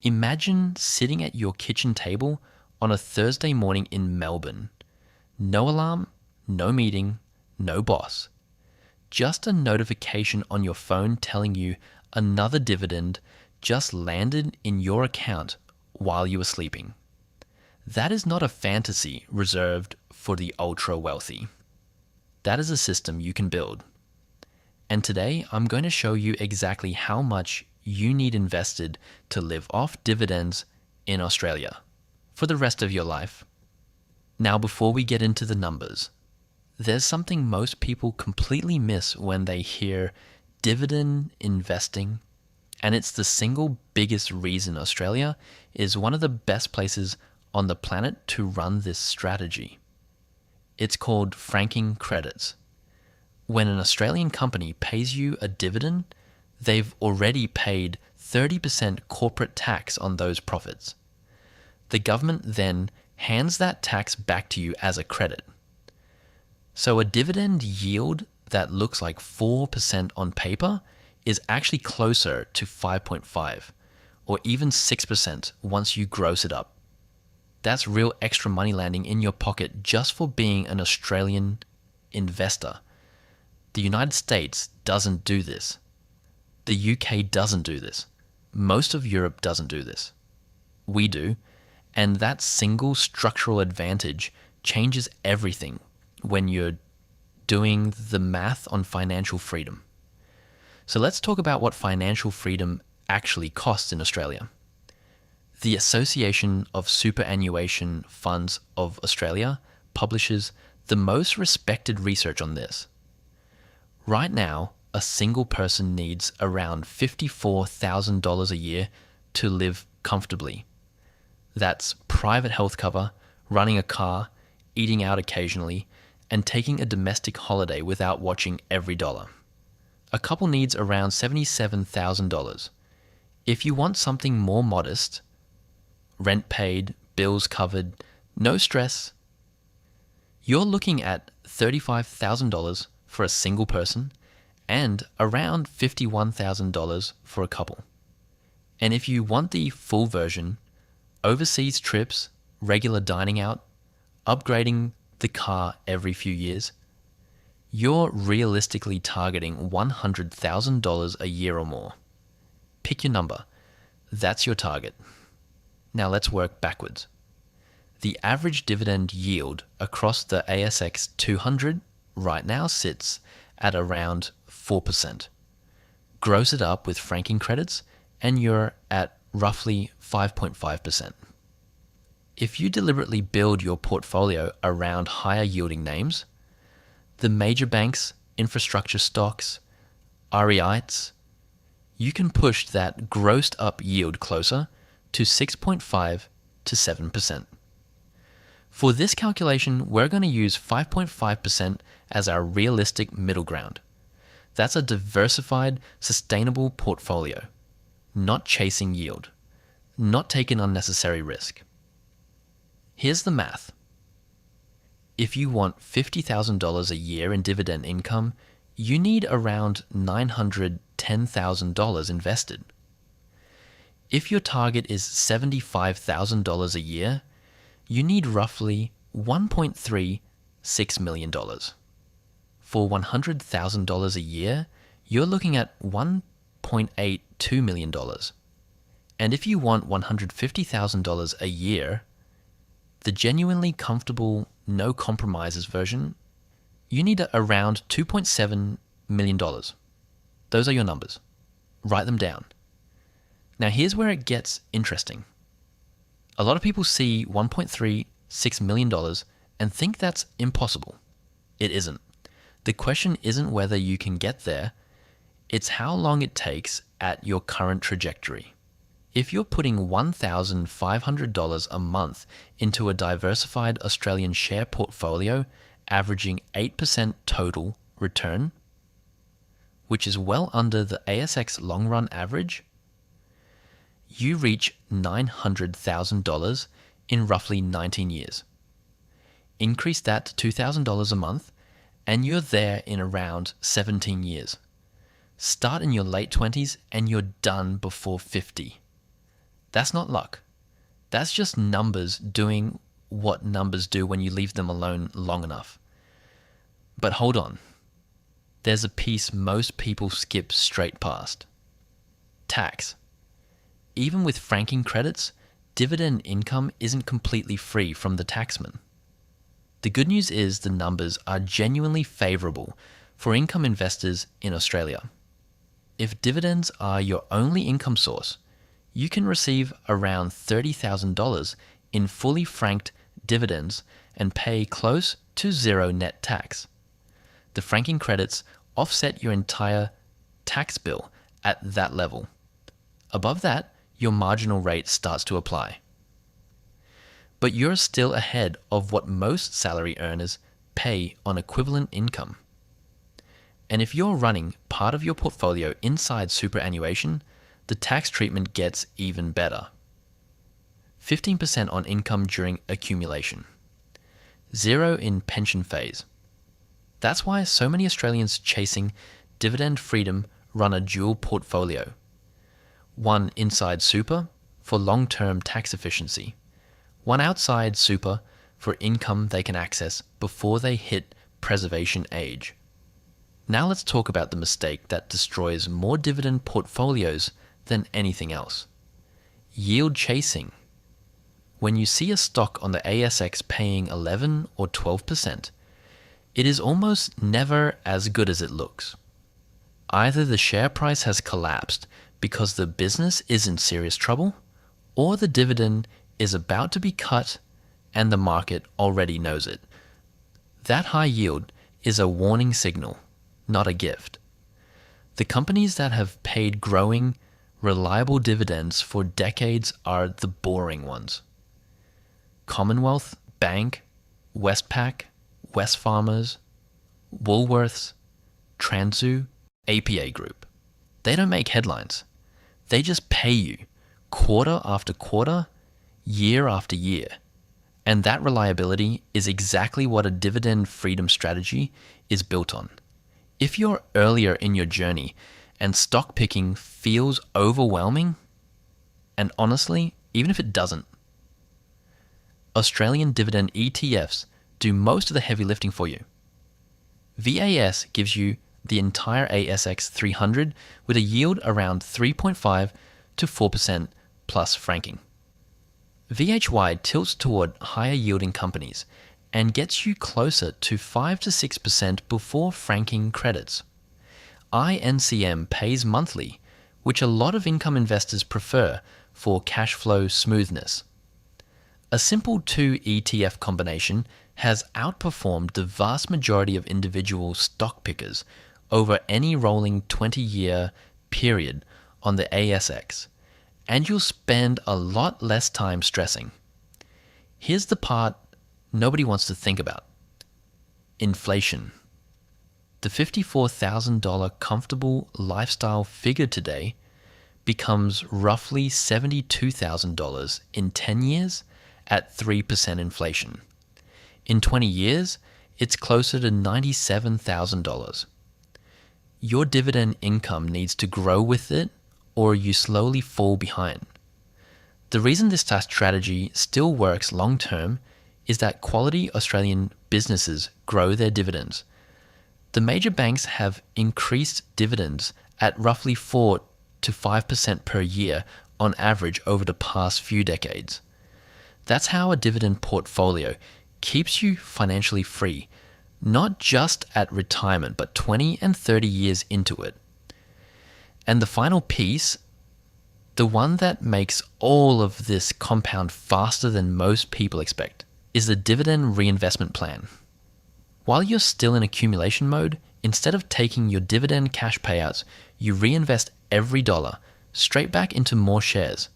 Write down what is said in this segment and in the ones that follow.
Imagine sitting at your kitchen table on a Thursday morning in Melbourne. No alarm, no meeting, no boss. Just a notification on your phone telling you another dividend just landed in your account while you were sleeping. That is not a fantasy reserved for the ultra wealthy. That is a system you can build. And today I'm going to show you exactly how much you need invested to live off dividends in Australia for the rest of your life. Now, before we get into the numbers, there's something most people completely miss when they hear dividend investing, and it's the single biggest reason Australia is one of the best places on the planet to run this strategy. It's called franking credits. When an Australian company pays you a dividend, they've already paid 30% corporate tax on those profits. The government then hands that tax back to you as a credit. So a dividend yield that looks like 4% on paper is actually closer to 5.5 or even 6% once you gross it up. That's real extra money landing in your pocket just for being an Australian investor. The United States doesn't do this. The UK doesn't do this. Most of Europe doesn't do this. We do, and that single structural advantage changes everything when you're doing the math on financial freedom. So let's talk about what financial freedom actually costs in Australia. The Association of Superannuation Funds of Australia publishes the most respected research on this. Right now, a single person needs around $54,000 a year to live comfortably. That's private health cover, running a car, eating out occasionally, and taking a domestic holiday without watching every dollar. A couple needs around $77,000. If you want something more modest, rent paid, bills covered, no stress, you're looking at $35,000 for a single person and around $51,000 for a couple. And if you want the full version, overseas trips, regular dining out, upgrading the car every few years, you're realistically targeting $100,000 a year or more. Pick your number. That's your target. Now let's work backwards. The average dividend yield across the ASX 200 right now sits at around 4%. Gross it up with franking credits and you're at roughly 5.5%. If you deliberately build your portfolio around higher yielding names, the major banks, infrastructure stocks, REITs, you can push that grossed up yield closer to 6.5 to 7%. For this calculation, we're going to use 5.5% as our realistic middle ground. That's a diversified, sustainable portfolio, not chasing yield, not taking unnecessary risk. Here's the math. If you want $50,000 a year in dividend income, you need around $910,000 invested. If your target is $75,000 a year, you need roughly $1.36 million. For $100,000 a year, you're looking at $1.82 million. And if you want $150,000 a year, the genuinely comfortable, no compromises version, you need around $2.7 million. Those are your numbers. Write them down. Now here's where it gets interesting. A lot of people see $1.36 million and think that's impossible. It isn't. The question isn't whether you can get there, it's how long it takes at your current trajectory. If you're putting $1,500 a month into a diversified Australian share portfolio averaging 8% total return, which is well under the ASX long run average, you reach $900,000 in roughly 19 years. Increase that to $2,000 a month, and you're there in around 17 years. Start in your late 20s and you're done before 50. That's not luck. That's just numbers doing what numbers do when you leave them alone long enough. But hold on. There's a piece most people skip straight past. Tax. Even with franking credits, dividend income isn't completely free from the taxman. The good news is the numbers are genuinely favourable for income investors in Australia. If dividends are your only income source, you can receive around $30,000 in fully franked dividends and pay close to zero net tax. The franking credits offset your entire tax bill at that level. Above that, your marginal rate starts to apply. But you're still ahead of what most salary earners pay on equivalent income. And if you're running part of your portfolio inside superannuation, the tax treatment gets even better. 15% on income during accumulation. 0 in pension phase. That's why so many Australians chasing dividend freedom run a dual portfolio. One inside super for long-term tax efficiency. One outside super for income they can access before they hit preservation age. Now let's talk about the mistake that destroys more dividend portfolios than anything else. Yield chasing. When you see a stock on the ASX paying 11 or 12%, it is almost never as good as it looks. Either the share price has collapsed because the business is in serious trouble, or the dividend is about to be cut and the market already knows it. That high yield is a warning signal, not a gift. The companies that have paid growing, reliable dividends for decades are the boring ones. Commonwealth, Bank, Westpac, Wesfarmers, Woolworths, Transu, APA Group. They don't make headlines. They just pay you quarter after quarter, year after year. And that reliability is exactly what a dividend freedom strategy is built on. If you're earlier in your journey and stock picking feels overwhelming, and honestly, even if it doesn't, Australian dividend ETFs do most of the heavy lifting for you. VAS gives you the entire ASX 300 with a yield around 3.5 to 4% plus franking. VHY tilts toward higher yielding companies and gets you closer to 5 to 6% before franking credits. INCM pays monthly, which a lot of income investors prefer for cash flow smoothness. A simple 2 ETF combination has outperformed the vast majority of individual stock pickers over any rolling 20-year period on the ASX, and you'll spend a lot less time stressing. Here's the part nobody wants to think about. Inflation. The $54,000 comfortable lifestyle figure today becomes roughly $72,000 in 10 years at 3% inflation. In 20 years, it's closer to $97,000. Your dividend income needs to grow with it, or you slowly fall behind. The reason this strategy still works long term is that quality Australian businesses grow their dividends. The major banks have increased dividends at roughly 4 to 5% per year on average over the past few decades. That's how a dividend portfolio keeps you financially free, not just at retirement, but 20 and 30 years into it. And the final piece, the one that makes all of this compound faster than most people expect, is the dividend reinvestment plan. While you're still in accumulation mode, instead of taking your dividend cash payouts, you reinvest every dollar straight back into more shares.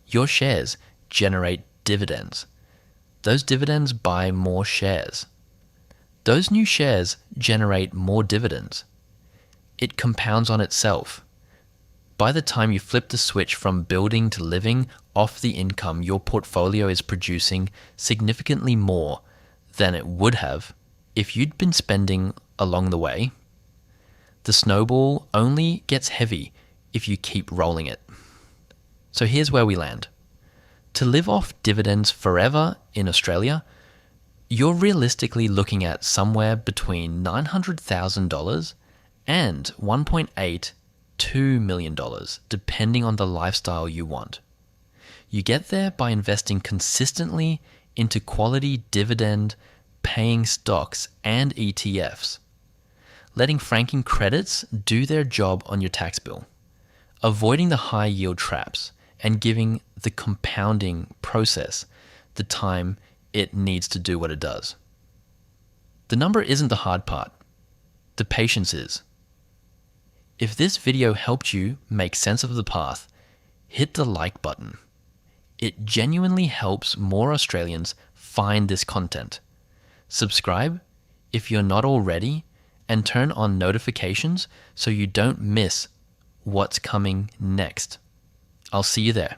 Your shares generate dividends. Those dividends buy more shares. Those new shares generate more dividends. It compounds on itself. By the time you flip the switch from building to living off the income, your portfolio is producing significantly more than it would have if you'd been spending along the way. The snowball only gets heavy if you keep rolling it. So here's where we land. To live off dividends forever in Australia, you're realistically looking at somewhere between $900,000 and $1.8 to $2 million, depending on the lifestyle you want. You get there by investing consistently into quality dividend paying stocks and ETFs, letting franking credits do their job on your tax bill, avoiding the high yield traps, and giving the compounding process the time it needs to do what it does. The number isn't the hard part. The patience is. If this video helped you make sense of the path, hit the like button. It genuinely helps more Australians find this content. Subscribe if you're not already, and turn on notifications so you don't miss what's coming next. I'll see you there.